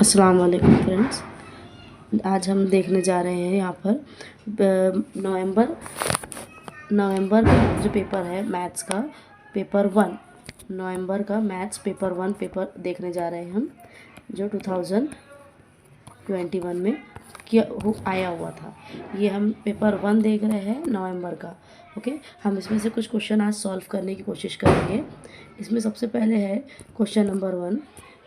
अस्सलाम वालेकुम फ्रेंड्स। आज हम देखने जा रहे हैं यहाँ पर नवंबर का जो पेपर है मैथ्स का पेपर 1। नवंबर का मैथ्स पेपर 1 पेपर देखने जा रहे हैं हम, जो 2021 में आया हुआ था। ये हम पेपर 1 देख रहे हैं नवंबर का। ओके, हम इसमें से कुछ क्वेश्चन आज सॉल्व करने की कोशिश करेंगे। इसमें सबसे पहले है क्वेश्चन नंबर 1।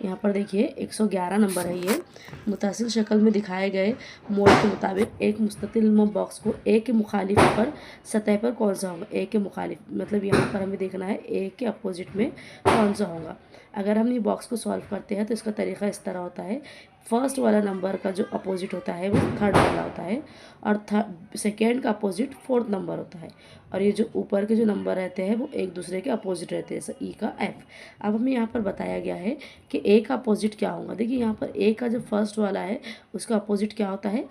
यहाँ पर देखिए 111 नंबर है। ये मुतासिल शक्ल में दिखाए गए मोड के मुताबिक एक मुस्ततिल बॉक्स को ए के मुखालिफ पर सतह पर कौन सा होगा। ए के मुखालिफ मतलब यहाँ पर हमें देखना है ए के अपोजिट में कौन सा होगा। अगर हम ये बॉक्स को सॉल्व करते हैं तो इसका तरीका इस तरह होता है। फर्स्ट वाला नंबर का जो अपोजिट होता है वो थर्ड वाला होता है, और सेकेंड का अपोजिट फोर्थ नंबर होता है, और ये जो ऊपर के जो नंबर रहते हैं वो एक दूसरे के अपोजिट रहते हैं, जैसे ई का एफ। अब हमें यहाँ पर बताया गया है कि ए का अपोजिट क्या होगा। देखिए यहाँ पर ए का जो फर्स्ट वाला है उसका अपोजिट क्या होता है,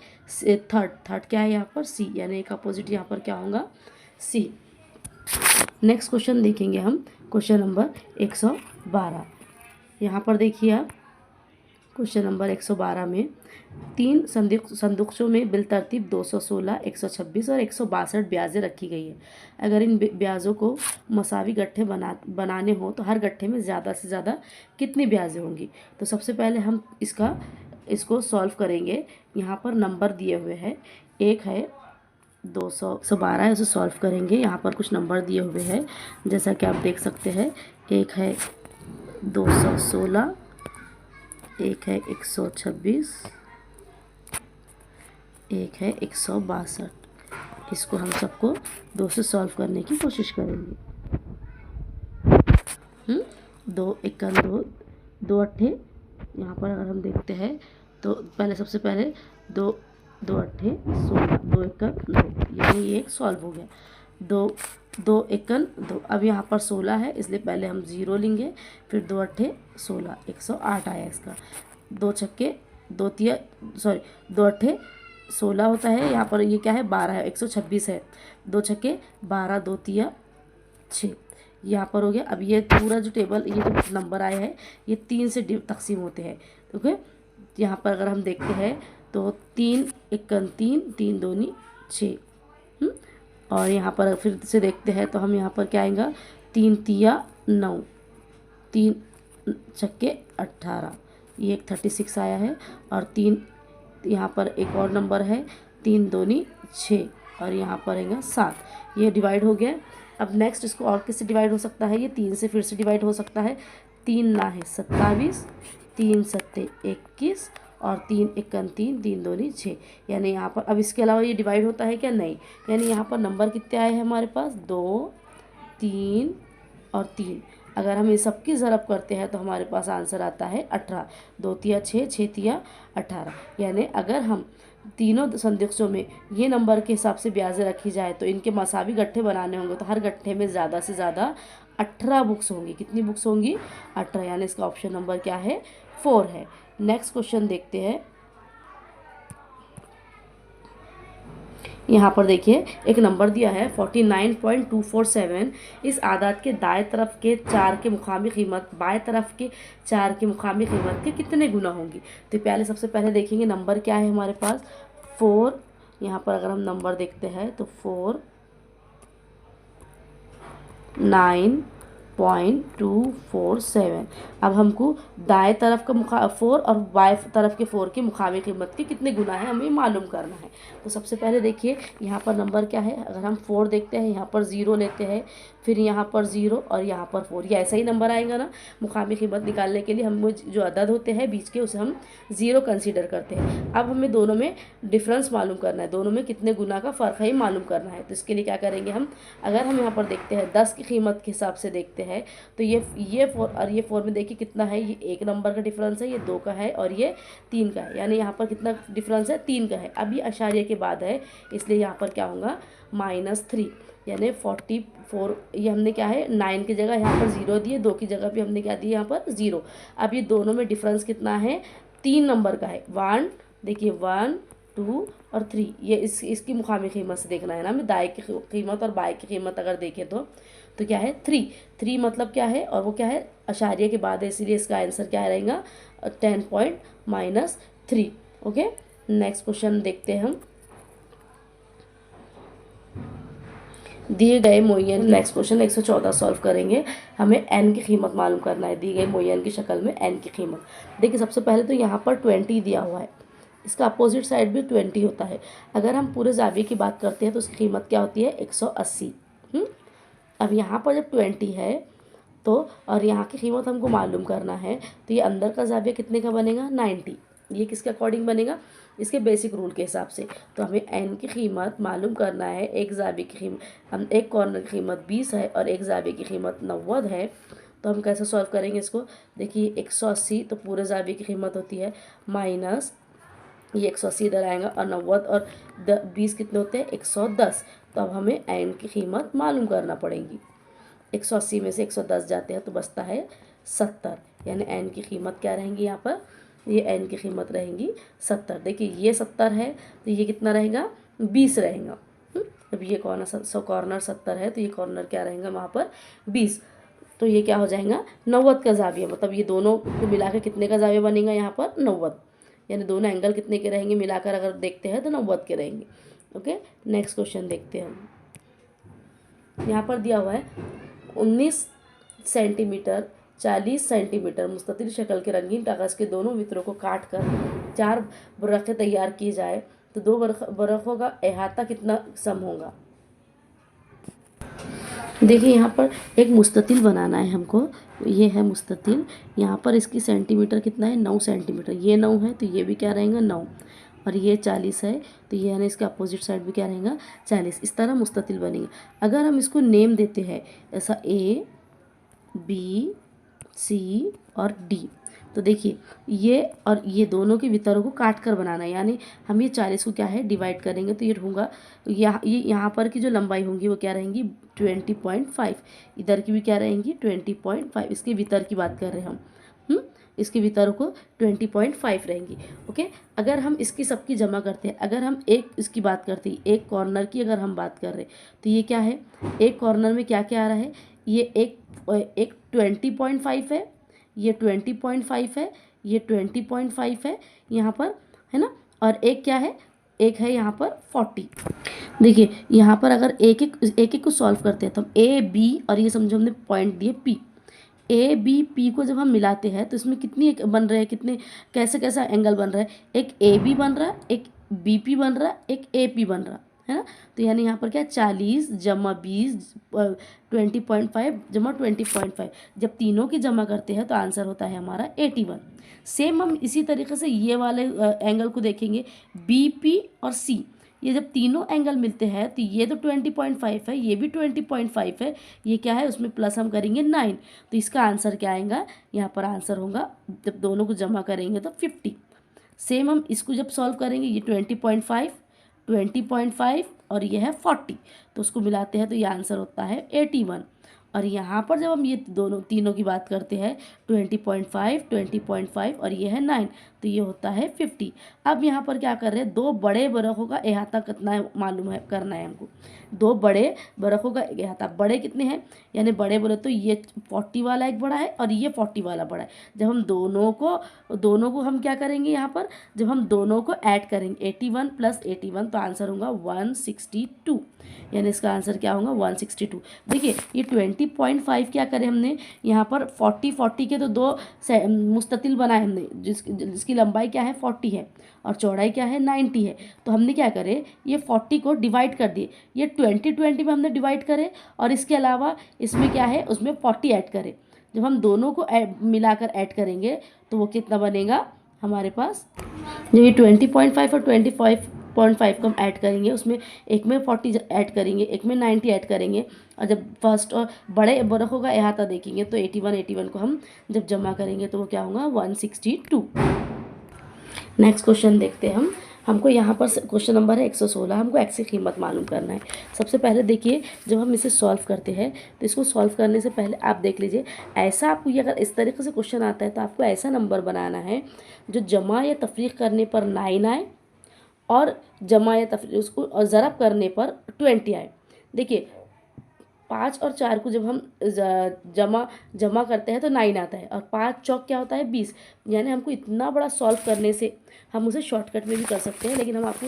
थर्ड क्या है यहाँ पर सी, यानी ए का अपोजिट यहाँ पर क्या होगा, सी। नेक्स्ट क्वेश्चन देखेंगे हम, क्वेश्चन नंबर 112। यहाँ पर देखिए आप क्वेश्चन नंबर 112 में 3 संदूकचों में बिलतरतीब 216, 126 और 162 ब्याजें रखी गई है। अगर इन ब्याजों को मसावी गट्ठे बनाने हो तो हर गट्ठे में ज़्यादा से ज़्यादा कितनी ब्याजें होंगी। तो सबसे पहले हम इसको सॉल्व करेंगे। यहाँ पर नंबर दिए हुए हैं, एक है 112 है, उसे सॉल्व करेंगे। यहाँ पर कुछ नंबर दिए हुए हैं जैसा कि आप देख सकते हैं। एक है 216, एक है 126, एक है 162। इसको हम सबको 2 से सॉल्व करने की कोशिश करेंगे। 2 1 2, 2 अट्ठे। यहाँ पर अगर हम देखते हैं तो सबसे पहले 2 2 अट्ठे 16, 2 1 2, यानी ये सॉल्व हो गया। 2 2 1 2। अब यहाँ पर 16 है इसलिए पहले हम 0 लेंगे, फिर 2 अट्ठे 16, 108 आया इसका। 2 छक्के 2 तिया 2 अट्ठे 16 होता है। यहाँ पर ये क्या है, 12 है, 126 है। 2 छक्के 12, 2 तिया 6, यहाँ पर हो गया। अब ये पूरा जो टेबल, ये जो नंबर आए हैं ये 3 से तकसीम होते हैं। ओके, यहाँ पर अगर हम देखते हैं तो 3 1 3, 3 2 6। और यहाँ पर फिर से देखते हैं तो हम यहाँ पर क्या आएगा, 3 तिया 9, 3 छक्के 18, ये एक 36 आया है। और 3 यहाँ पर एक और नंबर है, 3 2 6, और यहाँ पर आएगा 7। ये डिवाइड हो गया। अब नेक्स्ट इसको और किससे डिवाइड हो सकता है, ये 3 से फिर से डिवाइड हो सकता है। 3 ना है 27, 3 सत्ते 21, और 3 1 3, 3 2 6, यानी यहाँ पर अब इसके अलावा ये डिवाइड होता है क्या, नहीं। यानी यहाँ पर नंबर कितने आए हैं हमारे पास, 2 3 और 3। अगर हम ये सबकी ज़रब करते हैं तो हमारे पास आंसर आता है 18। 2 तिया 6, 6 तिया 18। यानी अगर हम तीनों संदूकचों में ये नंबर के हिसाब से ब्याजें रखी जाए तो इनके मसावी गट्ठे बनाने होंगे तो हर गट्ठे में ज़्यादा से ज़्यादा 18 बुक्स होंगी। कितनी बुक्स होंगी, 18। यानी इसका ऑप्शन नंबर क्या है, 4 है। नेक्स्ट क्वेश्चन देखते हैं। यहाँ पर देखिए एक नंबर दिया है 49.247। इस आदाद के दाएं तरफ के 4 के मुकामी कीमत बाएं तरफ के 4 के मुकामी कीमत के कितने गुना होंगी। तो पहले सबसे पहले देखेंगे नंबर क्या है हमारे पास, 4। यहाँ पर अगर हम नंबर देखते हैं तो 49.247। अब हमको दाएं तरफ का 4 और बाएं तरफ के 4 की मुकामी कीमत के कितने गुना है हमें मालूम करना है। तो सबसे पहले देखिए यहाँ पर नंबर क्या है, अगर हम 4 देखते हैं यहाँ पर 0 लेते हैं, फिर यहाँ पर 0 और यहाँ पर 4, ये ऐसा ही नंबर आएगा ना। मुकामी कीमत निकालने के लिए हम जो अदद होते हैं बीच के उसे हम 0 कंसीडर करते हैं। अब हमें दोनों में डिफरेंस मालूम करना है, दोनों में कितने गुना का फ़र्क है मालूम करना है। तो इसके लिए क्या करेंगे हम, अगर हम यहाँ पर देखते हैं 10 की कीमत के हिसाब से देखते हैं तो ये 4 और ये 4 में देखिए कितना है, ये 1 नंबर का डिफरेंस है, ये 2 का है और ये 3 का है। यानी यहाँ पर कितना डिफरेंस है, 3 का है। अब ये अशारिया के बाद है इसलिए यहाँ पर क्या होगा, -3, यानी 44। ये हमने क्या है 9 की जगह यहाँ पर 0 दिए, 2 की जगह भी हमने क्या दिया यहाँ पर 0। अब ये दोनों में डिफरेंस कितना है, 3 नंबर का है। 1 देखिए 1 2 और 3, ये इसकी मुकामी कीमत से देखना है ना हमें। दाएं की कीमत और बाएं की कीमत अगर देखें तो क्या है 3 मतलब क्या है, और वो क्या है अशारिया के बाद है, इसीलिए इसका आंसर क्या रहेगा 10 point minus 3। Okay, next question देखते हैं हम। दिए गए मोयन, नेक्स्ट क्वेश्चन 114 सॉल्व करेंगे। हमें n की कीमत मालूम करना है, दी गई मोयन की शक्ल में n की कीमत। देखिए सबसे पहले तो यहाँ पर 20 दिया हुआ है, इसका अपोजिट साइड भी 20 होता है। अगर हम पूरे जाविये की बात करते हैं तो उसकी कीमत क्या होती है, 180। अब यहाँ पर जब 20 है तो और यहाँ की कीमत हमको मालूम करना है, तो ये अंदर का जाविया कितने का बनेगा, 90। ये किसके अकॉर्डिंग बनेगा, इसके बेसिक रूल के हिसाब से। तो हमें n की कीमत मालूम करना है, एक जाविये की कीमत, हम एक कॉर्नर की कीमत 20 है और एक जाविये की कीमत 90 है। तो हम कैसे सॉल्व करेंगे इसको, देखिए 180 तो पूरे जाविये की कीमत होती है माइनस ये 180 इधर आएगा और 90 और 20 कितने होते हैं, 110। तो अब हमें n की कीमत मालूम करना पड़ेगी। 180 में से 110 जाते हैं तो बचता है 70, यानी n की कीमत क्या रहेंगी यहाँ पर, ये n की कीमत रहेंगी 70। देखिए ये 70 है तो ये कितना रहेगा, 20 रहेगा। अब ये कॉर्नर 70 है तो ये कॉर्नर क्या रहेगा वहाँ पर 20। तो ये क्या हो जाएगा, 90 का जाविया, मतलब ये दोनों को मिला के कितने का जाविया बनेगा यहाँ पर, 90। यानी दोनों एंगल कितने के रहेंगे मिलाकर अगर देखते हैं तो 90 के रहेंगे। ओके, नेक्स्ट क्वेश्चन देखते हैं हम। यहाँ पर दिया हुआ है 19 सेंटीमीटर 40 सेंटीमीटर मुस्ततिल शक्ल के रंगीन कागज़ के दोनों वितरों को काट कर 4 बरखें तैयार की जाए तो 2 बरखों का अहाता कितना सम होगा। देखिए यहाँ पर एक मुस्ततिल बनाना है हमको, ये है मुस्ततिल। यहाँ पर इसकी सेंटीमीटर कितना है, 9 सेंटीमीटर। ये 9 है तो ये भी क्या रहेगा 9, और ये 40 है तो ये यानी इसका अपोजिट साइड भी क्या रहेगा 40। इस तरह मुस्ततिल बनेगा। अगर हम इसको नेम देते हैं ऐसा A B C और D, तो देखिए ये और ये दोनों के वितरों को काट कर बनाना है, यानी हम ये 40 को क्या है डिवाइड करेंगे तो ये होगा ये यहाँ पर की जो लंबाई होंगी वो क्या रहेंगी 20.5, इधर की भी क्या रहेंगी 20.5। इसके वितर की बात कर रहे हैं हम, इसके वितरों को 20.5 रहेंगी। ओके, अगर हम इसकी सबकी जमा करते हैं, अगर हम एक इसकी बात करते हैं, एक कॉर्नर की अगर हम बात कर रहे हैं तो ये क्या है, एक कॉर्नर में क्या क्या आ रहा है, ये एक 20.5 है, ये 20.5 है, ये 20.5 है यहाँ पर, है ना, और एक क्या है, एक है यहाँ पर 40। देखिए यहाँ पर अगर एक एक को सॉल्व करते हैं तो हम A B और ये समझो हमने पॉइंट दिए P, A B P को जब हम मिलाते हैं तो इसमें कितनी बन रहे हैं, कितने कैसे कैसा एंगल बन रहा है, एक AB बन रहा है, एक BP बन रहा है, एक AP बन रहा है ना। तो यानी यहाँ पर क्या 40 जमा 20 20.5 जमा 20.5, जब तीनों की जमा करते हैं तो आंसर होता है हमारा 81। सेम हम इसी तरीके से ये वाले एंगल को देखेंगे BP और C, ये जब तीनों एंगल मिलते हैं तो ये तो 20.5 है, ये भी 20.5 है, ये क्या है उसमें प्लस हम करेंगे 9, तो इसका आंसर क्या आएगा, यहाँ पर आंसर होगा जब दोनों को जमा करेंगे तो 50। सेम हम इसको जब सॉल्व करेंगे, ये 20.5 और ये है 40, तो उसको मिलाते हैं तो ये आंसर होता है 81। और यहाँ पर जब हम ये दोनों तीनों की बात करते हैं 20.5 और ये है 9, तो ये होता है 50। अब यहाँ पर क्या कर रहे हैं, 2 बड़े बरखों का अहाता कितना है मालूम है करना है हमको, 2 बड़े बरखों का अहाता। बड़े कितने हैं, यानी बड़े बोले तो ये 40 वाला एक बड़ा है और ये 40 वाला बड़ा है। जब हम दोनों को हम क्या करेंगे यहाँ पर, जब हम दोनों को ऐड करेंगे 81 + 81 तो आंसर होगा 162, यानी इसका आंसर क्या होगा 162। देखिए ये 20.5 क्या करें हमने यहाँ पर 40 के तो 2 मुस्ततिल बनाए हमने, जिसकी लंबाई क्या है 40 है और चौड़ाई क्या है 90 है। तो हमने क्या करे, ये 40 को डिवाइड कर दिए, ये 20 में हमने डिवाइड करे और इसके अलावा इसमें क्या है उसमें 40 ऐड करें। जब हम दोनों को मिलाकर ऐड करेंगे तो वो कितना बनेगा हमारे पास, जब ये 20.5 और 25.5 को हम ऐड करेंगे, उसमें एक में 40 ऐड करेंगे, एक में 90 ऐड करेंगे, और जब फर्स्ट और बड़े बरखों का अहाता देखेंगे तो 81 को हम जब जमा करेंगे तो वो क्या होगा 162। नेक्स्ट क्वेश्चन देखते हैं हम। हमको यहाँ पर क्वेश्चन नंबर है 116, हमको x की कीमत मालूम करना है। सबसे पहले देखिए जब हम इसे सॉल्व करते हैं तो इसको सॉल्व करने से पहले आप देख लीजिए, ऐसा आपको ये अगर इस तरीके से क्वेश्चन आता है तो आपको ऐसा नंबर बनाना है जो जमा या तफरीक करने पर 9 आए और जमा या तफरीक उसको और ज़रब करने पर 20 आए। देखिए 5 और 4 को जब हम जमा जमा करते हैं तो 9 आता है, और 5 चौक क्या होता है 20। यानी हमको इतना बड़ा सॉल्व करने से हम उसे शॉर्टकट में भी कर सकते हैं, लेकिन हम आपको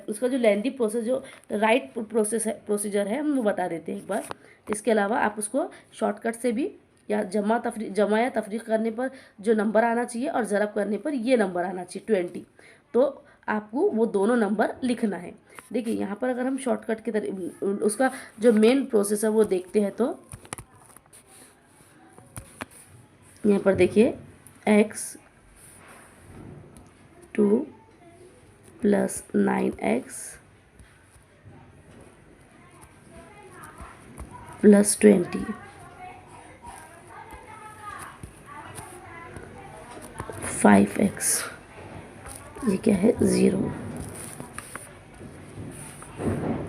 उसका जो लेंथी प्रोसेस, जो राइट प्रोसीजर है, हम वो बता देते हैं एक बार। इसके अलावा आप उसको शॉर्टकट से भी, या जमा या तफरीक करने पर जो नंबर आना चाहिए और ज़रब करने पर ये नंबर आना चाहिए 20, तो आपको वो दोनों नंबर लिखना है। देखिए यहाँ पर अगर हम शॉर्टकट की तरह उसका जो मेन प्रोसेस है वो देखते हैं, तो यहाँ पर देखिए x2 + 9x + 20 5x, ये क्या है 0।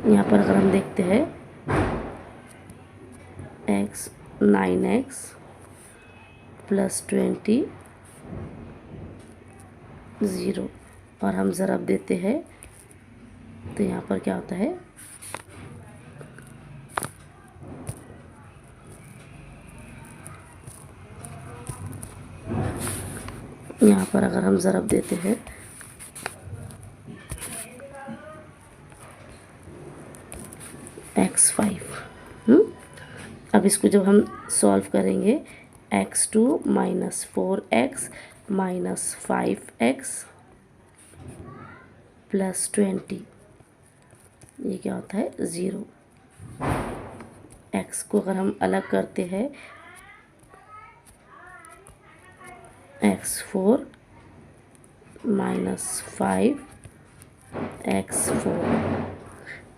यहाँ पर अगर हम देखते हैं x 9x + 20 0, और हम ज़रब देते हैं तो यहाँ पर क्या होता है यहाँ पर अगर हम ज़रब देते हैं x5। अब इसको जब हम सॉल्व करेंगे x2 - 4x - 5x + 20, ये क्या होता है 0। x को अगर हम अलग करते हैं x4 - 5x4,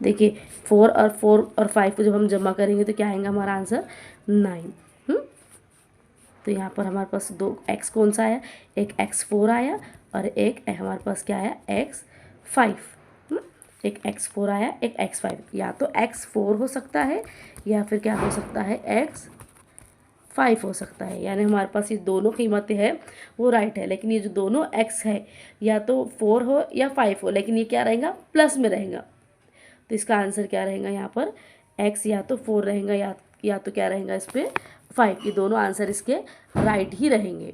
देखिए 4 और 5 को जब हम जमा करेंगे तो क्या आएगा हमारा आंसर 9। तो यहाँ पर हमारे पास दो x कौन सा आया, एक x4 आया और एक हमारे पास क्या आया x5। एक x4 आया, एक x5। या तो x4 हो सकता है या फिर क्या हो सकता है x5 हो सकता है। यानी हमारे पास ये दोनों कीमतें हैं वो राइट है, लेकिन ये जो दोनों x है या तो 4 हो या 5 हो, लेकिन ये क्या रहेगा प्लस में रहेगा। तो इसका आंसर क्या रहेगा यहाँ पर x या तो 4 रहेगा या तो क्या रहेगा इस पर 5। ये दोनों आंसर इसके राइट ही रहेंगे।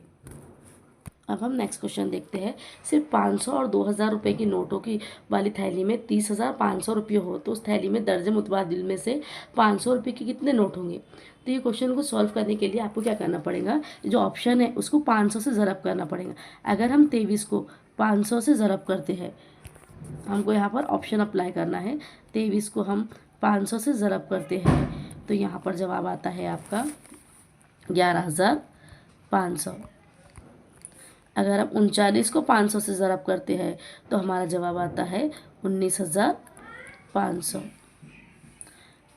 अब हम नेक्स्ट क्वेश्चन देखते हैं। सिर्फ 500 और 2000 रुपये की नोटों की वाली थैली में 30,500 रुपये हो तो उस थैली में दर्ज मुतबादिल में से 500 रुपये के कितने नोट होंगे। तो ये क्वेश्चन को सॉल्व करने के लिए आपको क्या करना पड़ेगा, जो ऑप्शन है उसको 500 से ज़रब करना पड़ेगा। अगर हम 23 को 500 से ज़रब करते हैं, हमको यहाँ पर ऑप्शन अप्लाई करना है। 23 को हम 500 से ज़रब करते हैं तो यहाँ पर जवाब आता है आपका 11,500। अगर हम 39 को 500 से ज़रब करते हैं तो हमारा जवाब आता है 19,500।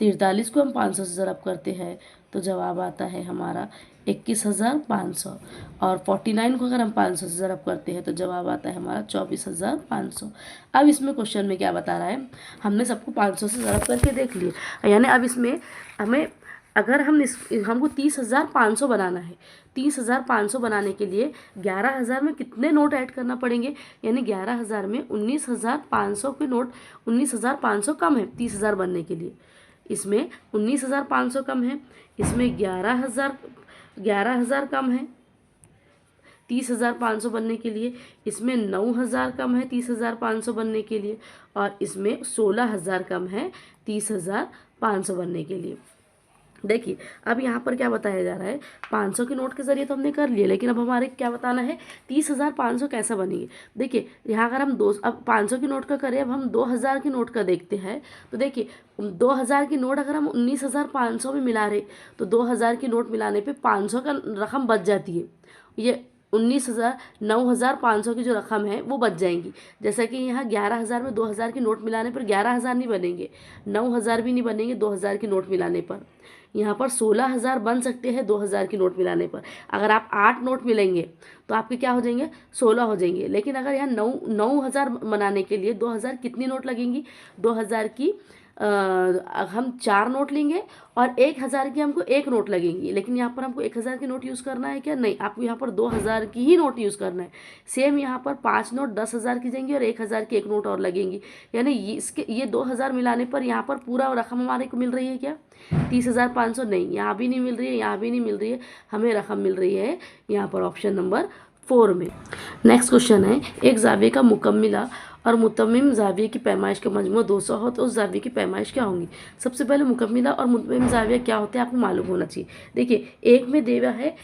43 को हम 500 से ज़रब करते हैं तो जवाब आता है हमारा 21,500। और 49 को अगर हम 500 से ज़रब करते हैं तो जवाब आता है हमारा 24,500। अब इसमें क्वेश्चन में क्या बता रहा है, हमने सबको 500 से ज़रब करके देख लिए। यानी अब इसमें हमें अगर हमको 30,500 बनाना है, 30,500 बनाने के लिए 11,000 में कितने नोट ऐड करना पड़ेंगे। यानी 11,000 में 19,500 के नोट, 19,500 कम है 30,000 बनने के लिए। इसमें 19,500 कम है, इसमें 11,000 कम है 30,500 बनने के लिए, इसमें 9,000 कम है 30,500 बनने के लिए, और इसमें 16,000 कम है 30,500 बनने के लिए। देखिए अब यहाँ पर क्या बताया जा रहा है, 500 के नोट के ज़रिए तो हमने कर लिए, लेकिन अब हमारे क्या बताना है 30,500 कैसा बनेंगे। देखिए यहाँ अगर हम अब 500 के नोट का करें, अब हम 2,000 के नोट का देखते हैं। तो देखिए 2,000 की नोट अगर हम 19,500 में मिला रहे तो 2,000 की नोट मिलाने पे 500 का रकम बच जाती है। ये 9,500 की जो रकम है वो बच जाएंगी। जैसा कि यहाँ 11,000 में 2,000 की नोट मिलाने पर 11,000 नहीं बनेंगे, 9,000 भी नहीं बनेंगे 2,000 की नोट मिलाने पर। यहाँ पर 16,000 बन सकते हैं 2,000 की नोट मिलाने पर। अगर आप 8 नोट मिलेंगे तो आपके क्या हो जाएंगे 16 हो जाएंगे। लेकिन अगर यहाँ 9,000 बनाने के लिए 2,000 कितनी नोट लगेंगी, 2,000 की हम 4 नोट लेंगे और 1000 की हमको एक नोट लगेंगी, लेकिन यहाँ पर हमको 1000 की नोट यूज़ करना है क्या? नहीं, आपको यहाँ पर 2000 की ही नोट यूज़ करना है। सेम यहाँ पर 5 नोट 10,000 की जाएंगी और 1000 की एक नोट और लगेंगी, यानी ये 2000 मिलाने पर यहाँ पर पूरा रकम हमारे को मिल रही है क्या? 30,500 नहीं, यहाँ भी नहीं मिल रही है, यहाँ भी नहीं मिल रही है, हमें रकम मिल रही है यहाँ पर ऑप्शन नंबर 4 में। नेक्स्ट क्वेश्चन है, एक जाविये का मुकम्मिला और मुतम्मिम जाविये की पैमाइश का मजमू 200 हो तो उस जाविये की पैमाइश क्या होंगी? सबसे पहले मुकम्मिला और मुतम्मिम जाविया क्या होते हैं आपको मालूम होना चाहिए। देखिए, एक में दिया है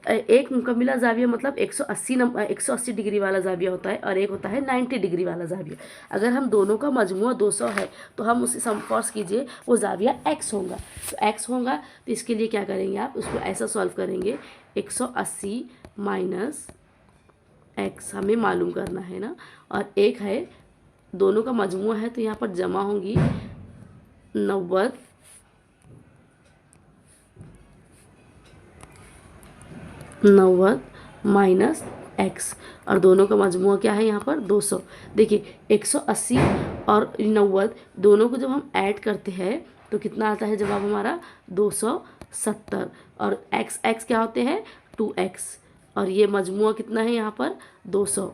एक मुकम्मिला जाविया मतलब 180 डिग्री वाला जाविया होता है और एक होता है 90 डिग्री वाला जाविया। अगर हम दोनों का मजमुआ 200 है तो हम उसे फर्ज कीजिए वो जाविया x होगा, तो x होगा तो इसके लिए क्या करेंगे आप, उसको ऐसा सॉल्व करेंगे 180 माइनस x हमें मालूम करना है ना, और एक है दोनों का मजमुआ है तो यहाँ पर जमा होंगी 90 माइनस x और दोनों का मजमुआ क्या है यहाँ पर 200। देखिए 180 और 90 दोनों को जब हम ऐड करते हैं तो कितना आता है जवाब हमारा 270 और x क्या होते हैं 2x और ये मजमुआ कितना है यहाँ पर 200।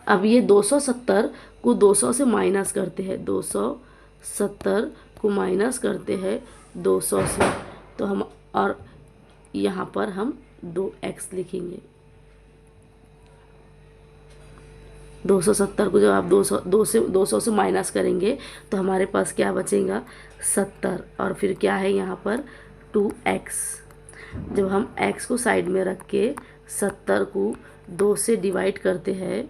अब ये 270 को 200 से माइनस करते हैं, 270 को माइनस करते हैं 200 से, तो हम और यहाँ पर हम 2x लिखेंगे। 270 को जब आप 200 से माइनस करेंगे तो हमारे पास क्या बचेगा 70 और फिर क्या है यहाँ पर 2x। जब हम x को साइड में रख के 70 को 2 से डिवाइड करते हैं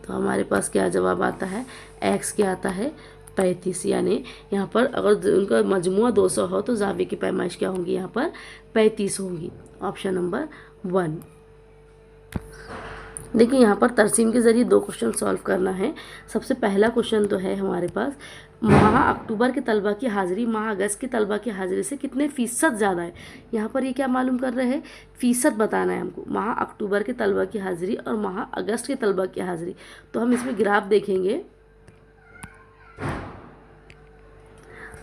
तो हमारे पास क्या जवाब आता है, x क्या आता है 35। यानी यहाँ पर अगर उनका मजमुआ 200 हो तो जाविये की पैमाइश क्या होंगी, यहाँ पर 35 होंगी। Option number 1। देखिए यहाँ पर तरसीम के ज़रिए 2 क्वेश्चन सॉल्व करना है। सबसे पहला क्वेश्चन तो है हमारे पास, माह अक्टूबर के तलबा की हाज़िरी माह अगस्त के तलबा की हाज़िरी से कितने फ़ीसद ज़्यादा है। यहाँ पर ये क्या मालूम कर रहे हैं, फ़ीसद बताना है हमको। माह अक्टूबर के तलबा की हाज़िरी और माह अगस्त के तलबा की हाज़िरी, तो हम इसमें ग्राफ देखेंगे।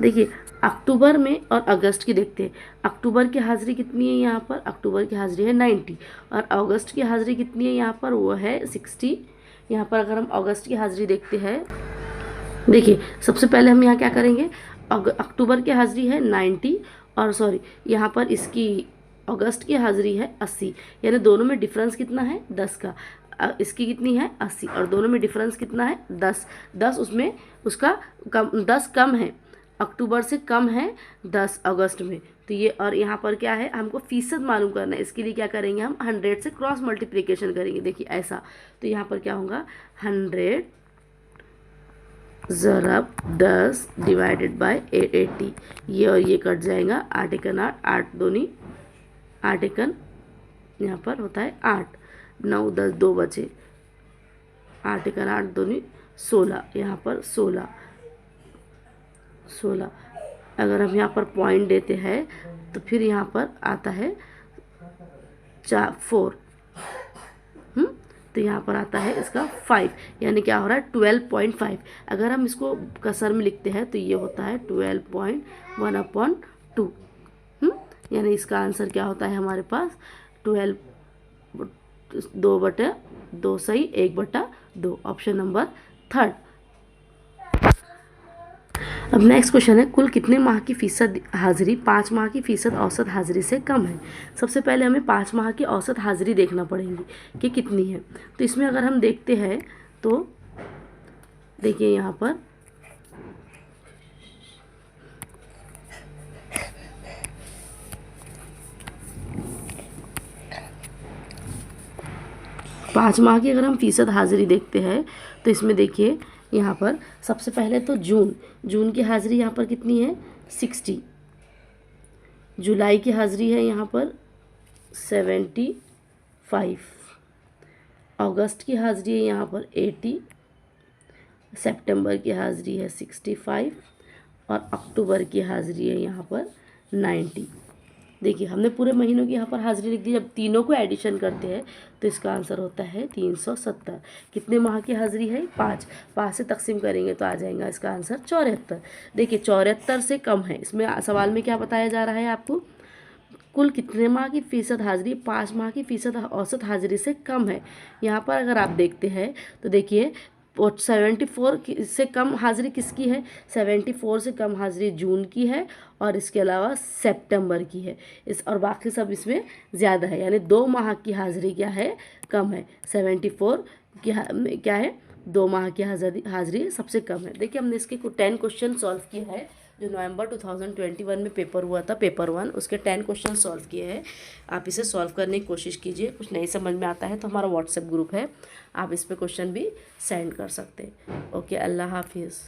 देखिए अक्टूबर में और अगस्त की देखते हैं। अक्टूबर की हाज़िरी कितनी है यहाँ पर, अक्टूबर की हाज़िरी है 90 और अगस्त की हाज़िरी कितनी है यहाँ पर, वो है 60। यहाँ पर अगर हम अगस्त की हाज़िरी देखते हैं, देखिए सबसे पहले हम यहाँ क्या करेंगे, अक्टूबर की हाज़िरी है 90 और यहाँ पर इसकी अगस्त की हाज़िरी है 80, यानी दोनों में डिफरेंस कितना है 10 का। इसकी कितनी है 80 और दोनों में डिफरेंस कितना है 10 उसमें उसका 10 कम है, अक्टूबर से कम है 10 अगस्त में। तो ये और यहाँ पर क्या है, हमको फ़ीसद मालूम करना है। इसके लिए क्या करेंगे, हम 100 से क्रॉस मल्टीप्लिकेशन करेंगे। देखिए ऐसा, तो यहाँ पर क्या होगा 100 ज़रब 10 डिवाइडेड बाय 80, ये और ये कट जाएगा, 8 एकन 8 दूनी 8 एकन यहाँ पर होता है 8, 9 10 2 बचे, 8 एकन 8 दूनी 16, यहाँ पर 16। अगर हम यहाँ पर पॉइंट देते हैं तो फिर यहाँ पर आता है 4 तो यहाँ पर आता है इसका 5, यानी क्या हो रहा है 12.5। अगर हम इसको कसर में लिखते हैं तो ये होता है 12.1/2। यानी इसका आंसर क्या होता है हमारे पास 12 2/2 सही 1/2। Option number 3। अब नेक्स्ट क्वेश्चन है, कुल कितने माह की फ़ीसद हाज़िरी 5 माह की फ़ीसद औसत हाज़िरी से कम है। सबसे पहले हमें 5 माह की औसत हाज़िरी देखना पड़ेगी कि कितनी है। तो इसमें अगर हम देखते हैं तो देखिए यहाँ पर पाँच माह की अगर हम फ़ीसद हाज़िरी देखते हैं तो इसमें देखिए यहाँ पर सबसे पहले तो जून की हाज़िरी यहाँ पर कितनी है 60, जुलाई की हाज़िरी है यहाँ पर 75, अगस्त की हाज़िरी है यहाँ पर 80, सितंबर की हाज़िरी है 65 और अक्टूबर की हाज़िरी है यहाँ पर 90। देखिए हमने पूरे महीनों की यहाँ पर हाजिरी लिख दी। जब तीनों को एडिशन करते हैं तो इसका आंसर होता है 370। कितने माह की हाजिरी है? 5। 5 से तकसीम करेंगे तो आ जाएगा इसका आंसर 74। देखिए 74 से कम है। इसमें सवाल में क्या बताया जा रहा है आपको? कुल कितने माह की फ़ीसद हाजिरी 5 माह की फ़ीसद औसत हाजिरी से कम है। यहाँ पर अगर आप देखते हैं तो देखिए 74 से कम हाजिरी किसकी है? 74 से कम हाजिरी जून की है और इसके अलावा सितंबर की है। इस और बाकी सब इसमें ज़्यादा है, यानी 2 माह की हाजिरी क्या है? कम है। 74 की क्या है? 2 माह की हाजिरी सबसे कम है। देखिए हमने इसके 10 क्वेश्चन सॉल्व किया है जो नवंबर 2021 में पेपर हुआ था, पेपर 1, उसके 10 क्वेश्चन सॉल्व किए हैं। आप इसे सॉल्व करने की कोशिश कीजिए। कुछ नहीं समझ में आता है तो हमारा व्हाट्सएप ग्रुप है, आप इस पर क्वेश्चन भी सेंड कर सकते हैं। ओके, अल्लाह हाफिज़।